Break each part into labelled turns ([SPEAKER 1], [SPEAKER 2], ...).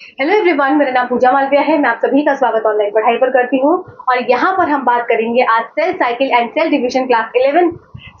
[SPEAKER 1] Hello everyone, मेरा नाम पूजा मालविया है। मैं आप सभी का स्वागत ऑनलाइन पढ़ाई पर करती हूँ और यहाँ पर हम बात करेंगे आज cell cycle and cell division class 11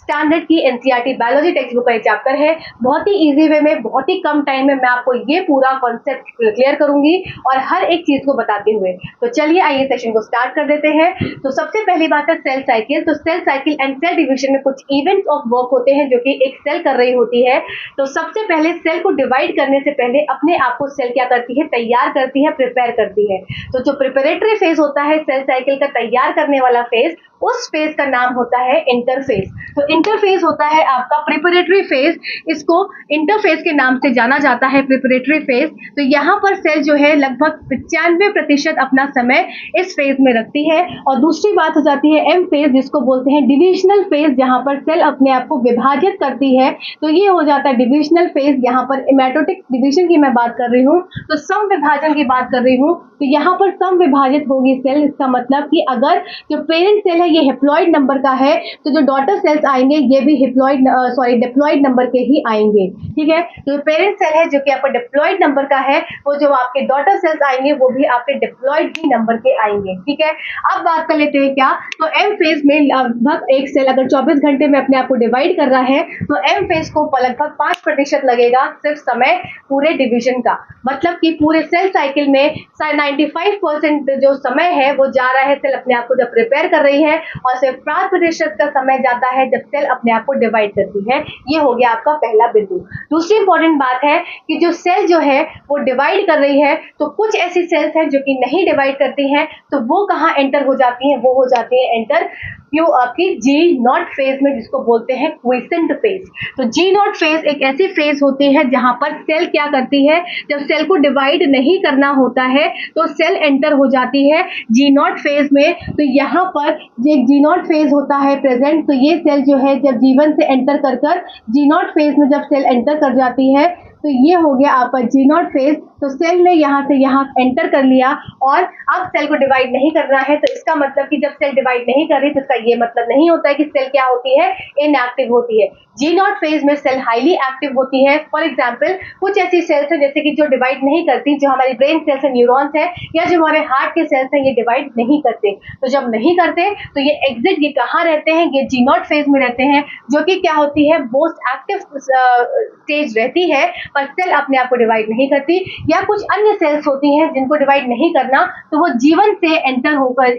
[SPEAKER 1] standard की एनसीईआरटी बायोलॉजी टेक्स्ट बुक का एक चैप्टर है। बहुत ही इजी वे में, बहुत ही कम टाइम में मैं आपको ये पूरा कॉन्सेप्ट क्लियर करूंगी और हर एक चीज को बताते हुए। तो चलिए आइए सेशन को स्टार्ट कर देते हैं। तो सबसे पहली बात है सेल साइकिल। तो cell cycle and cell division में कुछ इवेंट्स ऑफ वर्क होते हैं जो कि एक सेल कर रही होती है। तो सबसे पहले सेल को डिवाइड करने से पहले अपने आप को सेल क्या करती है, तैयार करती है, प्रिपेयर करती है। तो जो प्रिपरेटरी फेज होता है सेल साइकिल का तैयार करने वाला फेज, उस फेज का नाम होता है इंटरफेज। तो इंटरफेज होता है आपका प्रिपरेटरी फेज, इसको इंटरफेज के नाम से जाना जाता है, प्रिपरेटरी फेज। तो यहाँ पर सेल जो है लगभग 95% अपना समय इस फेज में रखती है। और दूसरी बात हो जाती है एम फेज, जिसको बोलते हैं डिविजनल फेज, जहाँ पर सेल अपने आप को विभाजित करती है। तो ये हो जाता है डिविजनल फेज। यहाँ पर मेटोटिक डिविजन की मैं बात कर रही हूँ, तो सम विभाजन की बात कर रही हूँ। तो यहाँ पर सम विभाजित होगी सेल। इसका मतलब कि अगर जो पेरेंट सेल है ये हैप्लॉइड नंबर का है, तो जो डॉटर सेल्स आएंगे ये भी डिप्लॉइड नंबर के ही आएंगे। ठीक है, तो पेरेंट सेल है जो कि आपका डिप्लॉइड नंबर का है, वो जो आपके डॉटर सेल्स आएंगे वो भी आपके डिप्लॉइड ही नंबर के आएंगे। ठीक है, अब बात कर लेते हैं क्या। तो एम फेज में लगभग एक सेल अगर 24 घंटे में अपने आप को डिवाइड कर रहा है, तो एम फेज को लगभग 5% लगेगा सिर्फ समय पूरे डिवीजन का। मतलब कि पूरे सेल साइकिल में 95% जो समय है वो जा रहा है सेल अपने आप को जब प्रिपेयर कर रही है, और सिर्फ 5% का समय जाता है जब सेल अपने आप को डिवाइड करती है। ये हो गया आपका पहला बिंदु। दूसरी इंपॉर्टेंट बात है कि जो सेल जो है वो डिवाइड कर रही है, तो कुछ ऐसी सेल्स हैं जो कि नहीं डिवाइड करती हैं, तो वो कहाँ एंटर हो जाती हैं, वो हो जाती है एंटर क्यों आपकी जी नॉट फेज में, जिसको बोलते हैं क्विसेंट फेज। तो जी नॉट फेज एक ऐसी फेज होती है जहां पर सेल क्या करती है, जब सेल को डिवाइड नहीं करना होता है तो सेल एंटर हो जाती है जी नॉट फेज में। तो यहाँ पर एक जी नॉट फेज होता है प्रेजेंट। तो ये सेल जो है जब जीवन से एंटर कर जी नॉट फेज में जब सेल एंटर कर जाती है, तो ये हो गया आपका जी नॉट फेज। तो सेल ने यहाँ से यहाँ एंटर कर लिया और अब सेल को डिवाइड नहीं करना है। तो इसका मतलब कि जब सेल डिवाइड नहीं कर रही तो इसका ये मतलब नहीं होता है कि सेल क्या होती है, इनएक्टिव होती है। जी नॉट फेज में सेल हाईली एक्टिव होती है। फॉर एग्जाम्पल कुछ ऐसी सेल्स है जैसे कि जो डिवाइड नहीं करती, जो हमारी ब्रेन सेल्स है, न्यूरॉन्स है, या जो हमारे हार्ट के सेल्स है, ये डिवाइड नहीं करते। तो जब नहीं करते तो ये एग्जिट, ये कहाँ रहते हैं, ये जी नॉट फेज में रहते हैं, जो कि क्या होती है, मोस्ट एक्टिव स्टेज रहती है, पर सेल अपने आप को डिवाइड नहीं करती। या कुछ अन्य सेल्स होती हैं जिनको डिवाइड नहीं करना, तो वो जीवन से एंटर होकर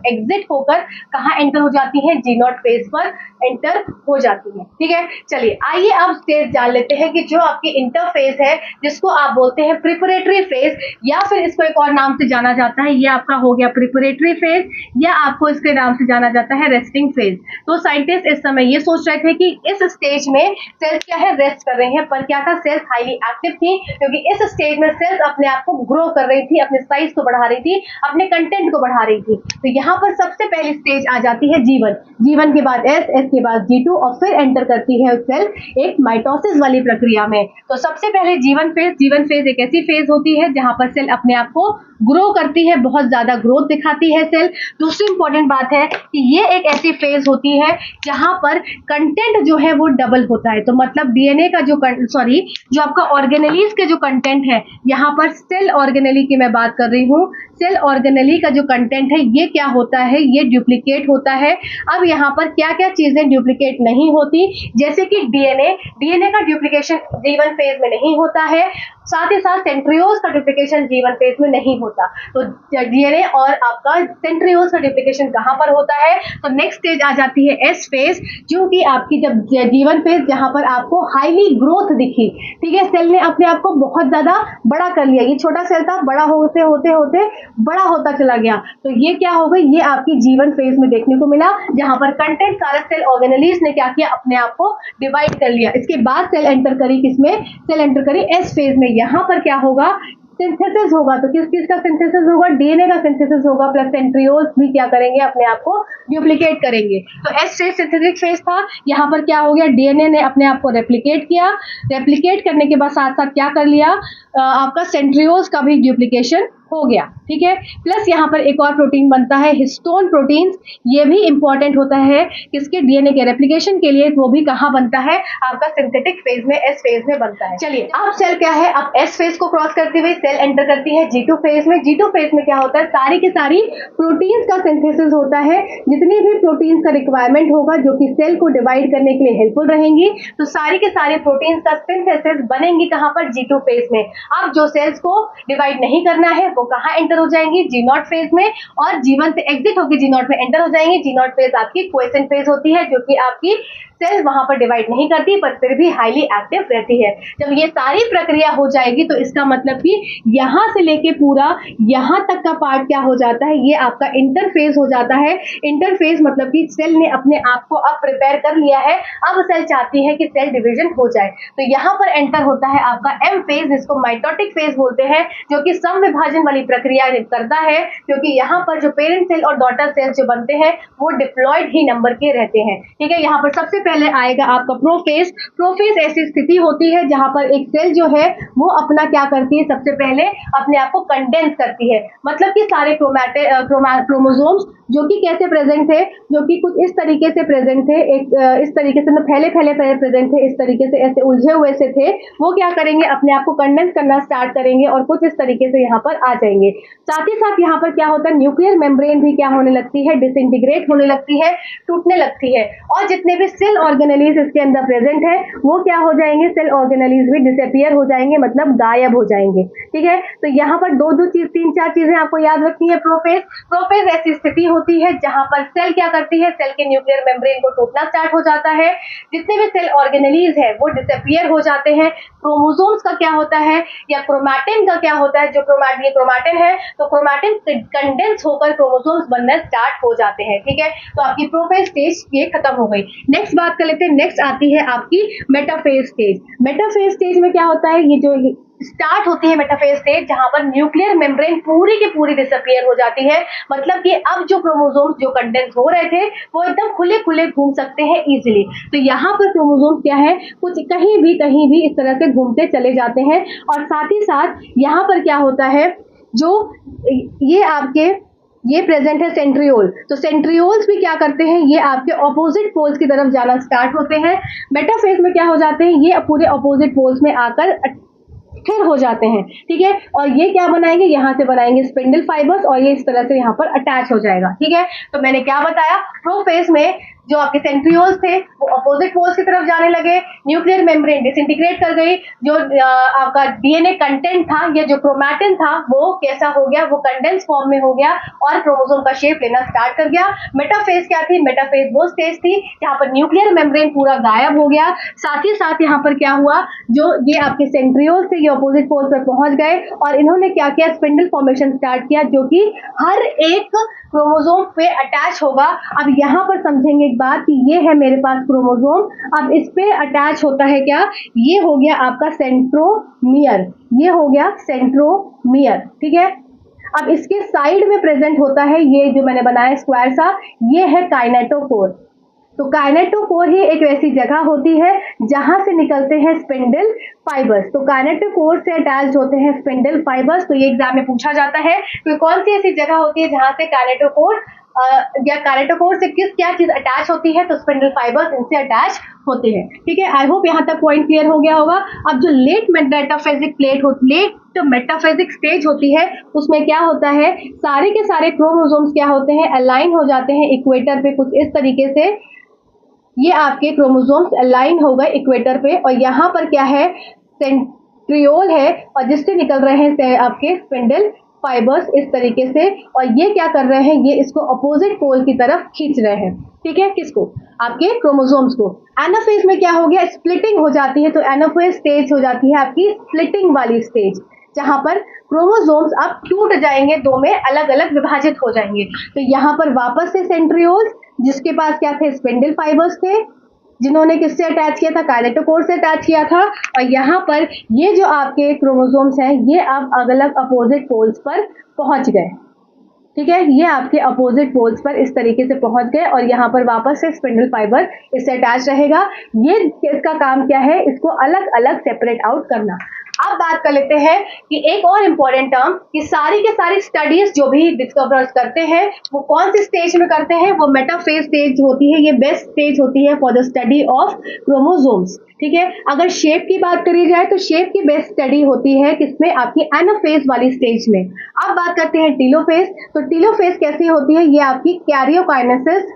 [SPEAKER 1] एग्जिट होकर कहाँ एंटर हो जाती है, जी नॉट फेज पर एंटर हो जाती है। ठीक है, चलिए आइए अब स्टेज जान लेते हैं कि जो आपकी इंटरफेज है, जिसको आप बोलते हैं प्रिपरेटरी फेज, या फिर इसको एक और नाम से जाना जाता है, ये आपका हो गया प्रिपरेटरी फेज, या आपको इसके नाम से जाना जाता है रेस्टिंग फेज। तो साइंटिस्ट इस समय ये सोच रहे थे कि इस स्टेज में सेल्स क्या है, रेस्ट कर रही हैं, पर क्या था, सेल्स हाईली एक्टिव थी, क्योंकि इस स्टेज में सेल्स अपने आप को ग्रो कर रही थी, अपने साइज को बढ़ा रही थी, अपने कंटेंट को बढ़ा रही थी। तो यहाँ पर सबसे पहली स्टेज आ जाती है जीवन। जीवन के बाद एस के बाद G2, और फिर एंटर करती है सेल एक माइटोसिस वाली प्रक्रिया में। तो सबसे पहले जीवन फेज एक ऐसी फेज होती है जहां पर सेल अपने आप को ग्रो करती है, बहुत ज्यादा ग्रोथ दिखाती है सेल। दूसरी इंपॉर्टेंट बात है कि ये एक ऐसी फेज होती है जहां पर कंटेंट जो है वो डबल होता है। तो मतलब डीएनए का जो आपका ऑर्गेनेलीज के जो कंटेंट है, यहाँ पर सेल ऑर्गेनेली की मैं बात कर रही हूँ, सेल ऑर्गेनेली का जो कंटेंट है ये क्या होता है, ये डुप्लीकेट होता है। अब यहाँ पर क्या क्या चीजें डुप्लीकेट नहीं होती, जैसे कि डीएनए का डुप्लीकेशन जीवन फेज में नहीं होता है, साथ ही साथ सेंट्रियोज का डुप्लीकेशन जीवन फेज में नहीं होता। तो डीएनए और आपका सेंट्रियोज का डुप्लीकेशन कहाँ पर होता है, तो नेक्स्ट स्टेज आ जाती है एस फेज, जो कि आपकी जब जीवन फेज, जहां पर आपको हाईली ग्रोथ दिखी। ठीक है, सेल ने अपने आप को बहुत ज्यादा बड़ा कर लिया, ये छोटा सेल था, बड़ा होते होते होते बड़ा होता चला गया। तो ये क्या हो गई, ये आपकी जीवन फेज में देखने को मिला, जहां पर कंटेंट सारा सेल ऑर्गेनेलीज ने क्या किया, अपने आप को डिवाइड कर लिया। इसके बाद सेल एंटर करी किसमें, सेल एंटर करी एस फेज में। यहाँ पर क्या होगा, सिंथेसिस होगा। तो किस चीज का सिंथेसिस होगा, डीएनए का सिंथेसिस होगा, प्लस सेंट्रियोल्स भी क्या करेंगे, अपने आप को डुप्लीकेट करेंगे। तो एस फेज सिंथेटिक फेज था, यहाँ पर क्या हो गया, डीएनए ने अपने आप को रेप्लिकेट किया, रेप्लिकेट करने के बाद साथ साथ क्या कर लिया, आपका सेंट्रियोल्स का भी डुप्लीकेशन हो गया। ठीक है। प्लस यहाँ पर एक और प्रोटीन बनता है हिस्टोन प्रोटीन्स, ये भी इंपॉर्टेंट होता है किसके डीएनए के रेप्लिकेशन के लिए, वो भी कहाँ बनता है आपका सिंथेटिक फेज में, एस फेज में बनता है। चलिए अब सेल क्या है, अब एस फेज को क्रॉस करते हुए सेल एंटर करती है G2 फेज में। G2 फेज में क्या होता है, सारी की सारी प्रोटीन्स का सिंथेसिस होता है, जितनी भी प्रोटीन्स का रिक्वायरमेंट होगा जो कि सेल को डिवाइड करने के लिए हेल्पफुल रहेंगी, तो सारी के सारे प्रोटीन्स का सिंथेसिस बनेंगी कहाँ पर, G2 फेज में। अब जो सेल्स को डिवाइड नहीं करना है वो कहाँ एंटर हो जाएंगी, G0 फेज में, और G1 से एग्जिट होकर G0 में एंटर हो जाएंगे। G0 फेज आपकी क्वेसेंट फेज होती है, जो कि आपकी सेल वहां पर डिवाइड नहीं करती पर फिर भी हाईली एक्टिव रहती है। जब ये सारी प्रक्रिया हो जाएगी तो इसका मतलब कि यहां से लेके पूरा यहां तक का पार्ट क्या हो जाता है, ये आपका इंटरफेज हो जाता है। इंटरफेज मतलब कि सेल ने अपने आप को अब प्रिपेयर कर लिया है, अब सेल चाहती है कि सेल डिवीजन हो जाए, तो यहाँ पर एंटर होता है आपका एम फेज, जिसको माइटोटिक फेज बोलते हैं, जो कि सम विभाजन वाली प्रक्रिया करता है, क्योंकि यहाँ पर जो पेरेंट सेल और डॉटर सेल्स जो बनते हैं वो डिप्लॉयड ही नंबर के रहते हैं। ठीक है, यहाँ पर सबसे पहले आएगा आपका प्रोफेज। प्रोफेज ऐसी स्थिति होती है जहां पर एक सेल जो है वो अपना क्या करती है, सबसे पहले अपने आप को कंडेंस करती है, मतलब कि सारे क्रोमोसोम्स जो कि कैसे प्रेजेंट थे, जो कि कुछ इस तरीके से प्रेजेंट थे, एक इस तरीके से फैले प्रेजेंट थे, इस तरीके से ऐसे उलझे हुए से थे, वो क्या करेंगे अपने आप को कंडेंस करना स्टार्ट करेंगे और कुछ इस तरीके से यहाँ पर आ जाएंगे। साथ ही साथ यहाँ पर क्या होता है, न्यूक्लियर मेम्ब्रेन भी क्या होने लगती है, डिसइंटीग्रेट होने लगती है, टूटने लगती है, और जितने भी सेल ऑर्गेनेलीज इसके अंदर प्रेजेंट है वो क्या हो जाएंगे, सेल ऑर्गेनेलीज भी डिसअपियर हो जाएंगे, मतलब गायब हो जाएंगे। ठीक है, तो यहाँ पर तीन चार चीजें आपको याद रखनी है। प्रोफेज ऐसी स्थिति होती है जहां पर सेल क्या करती है, सेल के न्यूक्लियर मेम्ब्रेन को टूटना स्टार्ट हो जाता है, जितने भी सेल ऑर्गेनेलीज है वो डिसअपियर हो जाते हैं। क्रोमोसोम्स का क्या होता है या क्रोमैटिन का क्या होता है, जो क्रोमैटिन है, तो क्रोमैटिन कंडेंस होकर क्रोमोसोम्स बनना स्टार्ट हो जाते हैं। ठीक है, तो आपकी प्रोफेज स्टेज ये खत्म हो गई। नेक्स्ट बात कर लेते हैं, नेक्स्ट आती है आपकी मेटाफेज स्टेज। मेटाफेज स्टेज में क्या होता है, ये जो स्टार्ट होती है मेटाफेज स्टेज, जहां पर न्यूक्लियर मेम्ब्रेन पूरी की पूरी डिसअपियर हो जाती है, मतलब कि अब जो क्रोमोसोम्स जो कंडेंस हो रहे थे वो एकदम खुले खुले घूम सकते हैं इजीली। तो यहाँ पर क्रोमोसोम्स क्या है, कुछ कहीं भी इस तरह से घूमते चले जाते हैं, और साथ ही साथ यहाँ पर क्या होता है, जो ये प्रेजेंट है सेंट्रियोल, तो सेंट्रियोल्स भी क्या करते हैं, ये आपके ऑपोजिट पोल्स की तरफ जाना स्टार्ट होते हैं। मेटाफेज में क्या हो जाते हैं, ये पूरे ऑपोजिट पोल्स में आकर स्थिर हो जाते हैं। ठीक है, और ये क्या बनाएंगे, यहाँ से बनाएंगे स्पिंडल फाइबर्स, और ये इस तरह से यहाँ पर अटैच हो जाएगा। ठीक है, तो मैंने क्या बताया, प्रोफेज में जो आपके सेंट्रियोल्स थे वो अपोजिट पोल्स की तरफ जाने लगे, न्यूक्लियर मेम्ब्रेन डिसइंटीग्रेट कर गई, जो आपका डीएनए कंटेंट था या जो क्रोमैटिन था वो कैसा हो गया, वो कंडेंस फॉर्म में हो गया और क्रोमोसोम का शेप लेना स्टार्ट कर गया। मेटाफेज क्या थी, मेटाफेज वो स्टेज थी जहां पर न्यूक्लियर मेम्ब्रेन पूरा गायब हो गया, साथ ही साथ यहाँ पर क्या हुआ, जो ये आपके सेंट्रियोल्स थे ये अपोजिट पोल्स पर पहुंच गए और इन्होंने क्या किया, स्पिंडल फॉर्मेशन स्टार्ट किया, जो कि हर एक क्रोमोसोम पे अटैच होगा। अब यहाँ पर समझेंगे एक बात कि ये है मेरे पास क्रोमोसोम, अब इस पे अटैच होता है क्या, ये हो गया आपका सेंट्रोमियर, ये हो गया सेंट्रोमियर। ठीक है, अब इसके साइड में प्रेजेंट होता है ये जो मैंने बनाया स्क्वायर सा, ये है काइनेटोकोर। तो काइनेटोकोर ही एक ऐसी जगह होती है जहां से निकलते हैं स्पिंडल फाइबर्स। तो काइनेटोकोर से अटैच्ड होते हैं स्पिंडल फाइबर्स। तो ये एग्जाम में पूछा जाता है कि कौन सी ऐसी जगह होती है जहां से काइनेटोकोर या काइनेटोकोर से क्या चीज अटैच होती है, तो स्पिंडल फाइबर्स इनसे अटैच होते हैं। ठीक है, आई होप यहाँ तक पॉइंट क्लियर हो गया होगा। अब जो लेट मेटाफेजिक स्टेज होती है उसमें क्या होता है, सारे के सारे क्रोमोसोम्स क्या होते हैं, अलाइन हो जाते हैं इक्वेटर पे कुछ इस तरीके से। ये आपके क्रोमोसोम्स अलाइन हो गए इक्वेटर पे और यहाँ पर क्या है, सेंट्रियोल है और जिससे निकल रहे हैं आपके स्पिंडल फाइबर्स इस तरीके से, और ये क्या कर रहे हैं, ये इसको अपोजिट पोल की तरफ खींच रहे हैं। ठीक है, किसको, आपके क्रोमोसोम्स को। एनाफेज में क्या हो गया, स्प्लिटिंग हो जाती है। तो एनाफेज स्टेज हो जाती है आपकी स्प्लिटिंग वाली स्टेज, जहां पर क्रोमोसोम्स अब टूट जाएंगे, दो में अलग अलग विभाजित हो जाएंगे। तो यहाँ पर वापस से सेंट्रियोल्स जिसके पास क्या थे, स्पिंडल फाइबर्स थे, जिन्होंने किससे अटैच किया था, काइनेटोकोर से अटैच किया था, और यहाँ पर ये जो आपके क्रोमोसोम्स हैं ये अब अलग अलग अपोजिट पोल्स पर पहुंच गए। ठीक है, ये आपके अपोजिट पोल्स पर इस तरीके से पहुंच गए और यहाँ पर वापस से स्पिंडल फाइबर इससे अटैच रहेगा। ये इसका काम क्या है, इसको अलग अलग सेपरेट आउट करना। अब बात कर लेते हैं कि एक और इम्पोर्टेंट टर्म कि सारी के सारी स्टडीज जो भी डिस्कवर्स करते हैं वो कौन सी स्टेज में करते हैं, वो मेटाफेज स्टेज होती है, ये बेस्ट स्टेज होती है for the study of chromosomes. ठीक है, अगर शेप की बात करी जाए तो शेप की बेस्ट स्टडी होती है किसमें, आपकी एनाफेज वाली स्टेज में। अब बात करते हैं टीलोफेज। तो टीलोफेज कैसी होती है, ये आपकी कैरियोकाइनेसिस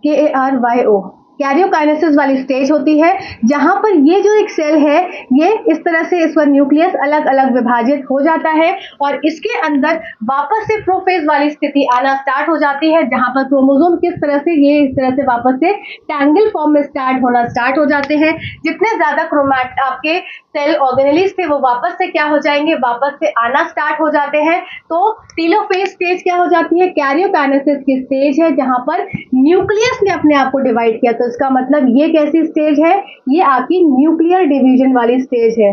[SPEAKER 1] KARYO कैरियोकाइनेसिस वाली स्टेज होती है, जहां पर ये जो एक सेल है ये इस तरह से इस पर न्यूक्लियस अलग अलग विभाजित हो जाता है और इसके अंदर वापस से प्रोफेज वाली स्थिति आना स्टार्ट हो जाती है, जहां पर क्रोमोसोम किस तरह से ये इस तरह से वापस से टैंगल फॉर्म में स्टार्ट होना स्टार्ट हो जाते हैं। जितने ज्यादा क्रोमैट आपके सेल ऑर्गेनेलिस थे वो वापस से क्या हो जाएंगे, वापस से आना स्टार्ट हो जाते हैं। तो टीलोफेज स्टेज क्या हो जाती है, कैरियोकाइनेसिस की स्टेज है जहां पर न्यूक्लियस ने अपने आप को डिवाइड किया। तो इसका मतलब ये कैसी स्टेज है, ये आपकी न्यूक्लियर डिवीजन वाली स्टेज है,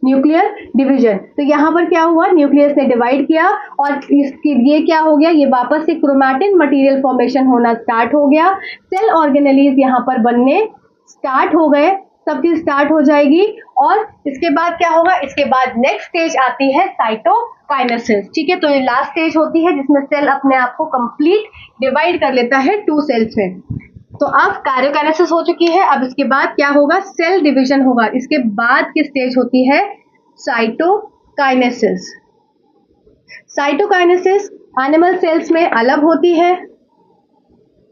[SPEAKER 1] न्यूक्लियर डिवीजन। तो यहाँ पर क्या हुआ, न्यूक्लियस ने डिवाइड किया और इसकी ये क्या हो गया, ये वापस से क्रोमैटिन मटेरियल फॉर्मेशन होना स्टार्ट हो गया, सेल ऑर्गेनेलीज यहाँ पर बनने स्टार्ट हो गए, सब चीज स्टार्ट हो जाएगी। और इसके बाद क्या होगा, इसके बाद नेक्स्ट स्टेज आती है साइटोकाइनेसिस। ठीक है, तो ये लास्ट स्टेज होती है जिसमें सेल अपने आप को कंप्लीट डिवाइड कर लेता है 2 सेल्स में। तो अब कैरियोकाइनेसिस हो चुकी है, अब इसके बाद क्या होगा, सेल डिवीजन होगा। इसके बाद की स्टेज होती है साइटोकाइनेसिस। साइटोकाइनेसिस एनिमल सेल्स में अलग होती है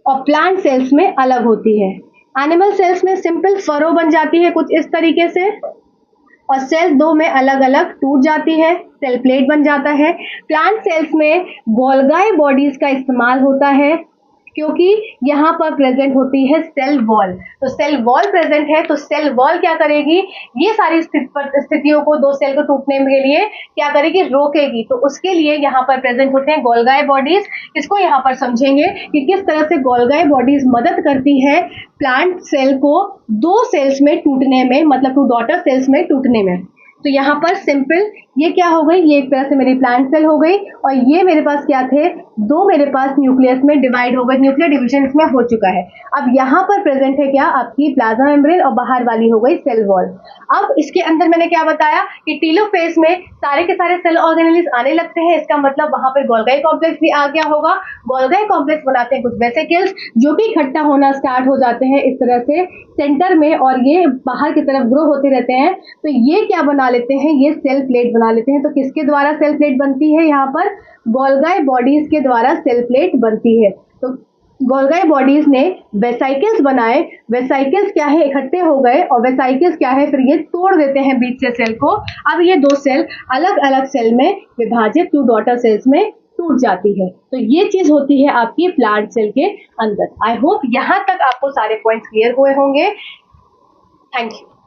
[SPEAKER 1] और प्लांट सेल्स में अलग होती है। एनिमल सेल्स में सिंपल फरो बन जाती है कुछ इस तरीके से और सेल्स 2 में अलग अलग टूट जाती है, सेल प्लेट बन जाता है। प्लांट सेल्स में गोल्गाई बॉडीज का इस्तेमाल होता है क्योंकि यहाँ पर प्रेजेंट होती है सेल वॉल। तो सेल वॉल प्रेजेंट है तो सेल वॉल क्या करेगी, ये सारी स्थितियों को 2 सेल को टूटने के लिए क्या करेगी, रोकेगी। तो उसके लिए यहाँ पर प्रेजेंट होते हैं गोल्गाई बॉडीज। इसको यहाँ पर समझेंगे कि किस तरह से गोल्गाई बॉडीज मदद करती है प्लांट सेल को 2 सेल्स में टूटने में, मतलब 2 डॉटर सेल्स में टूटने में। तो यहाँ पर सिंपल ये क्या हो गई, ये एक तरह से मेरी प्लांट सेल हो गई और ये मेरे पास क्या थे, 2 मेरे पास न्यूक्लियस में डिवाइड हो गए, न्यूक्लियर डिवीजन इसमें हो चुका है। अब यहाँ पर प्रेजेंट है क्या, आपकी प्लाज्मा मेम्ब्रेन और बाहर वाली हो गई सेल वॉल। अब इसके अंदर मैंने क्या बताया कि टीलोफेज में सारे के सारे सेल ऑर्गेनेलिस आने लगते हैं, इसका मतलब वहां पर गोल्गाई कॉम्प्लेक्स भी आ गया होगा। गोल्गाई कॉम्प्लेक्स बनाते हैं कुछ वेसिकल्स जो कि इकट्ठा होना स्टार्ट हो जाते हैं इस तरह से सेंटर में और ये बाहर की तरफ ग्रो होते रहते हैं। तो ये क्या बना लेते हैं, ये सेल प्लेट बना लेते हैं। तो किसके द्वारा सेल प्लेट बनती है, यहाँ पर गोल्गाई बॉडीज के द्वारा सेल प्लेट बनती है। तो गोल्गाई बॉडीज ने वेसाइकल्स बनाए, वेसाइकल्स क्या है, इकट्ठे हो गए और वेसाइकल्स क्या है, फिर ये तोड़ देते हैं बीच से सेल को। अब ये 2 सेल अलग अलग सेल में विभाजित 2 डॉटर सेल्स में टूट जाती है। तो ये चीज होती है आपकी प्लांट सेल के अंदर। आई होप यहाँ तक आपको सारे पॉइंट्स क्लियर हुए होंगे। Thank you.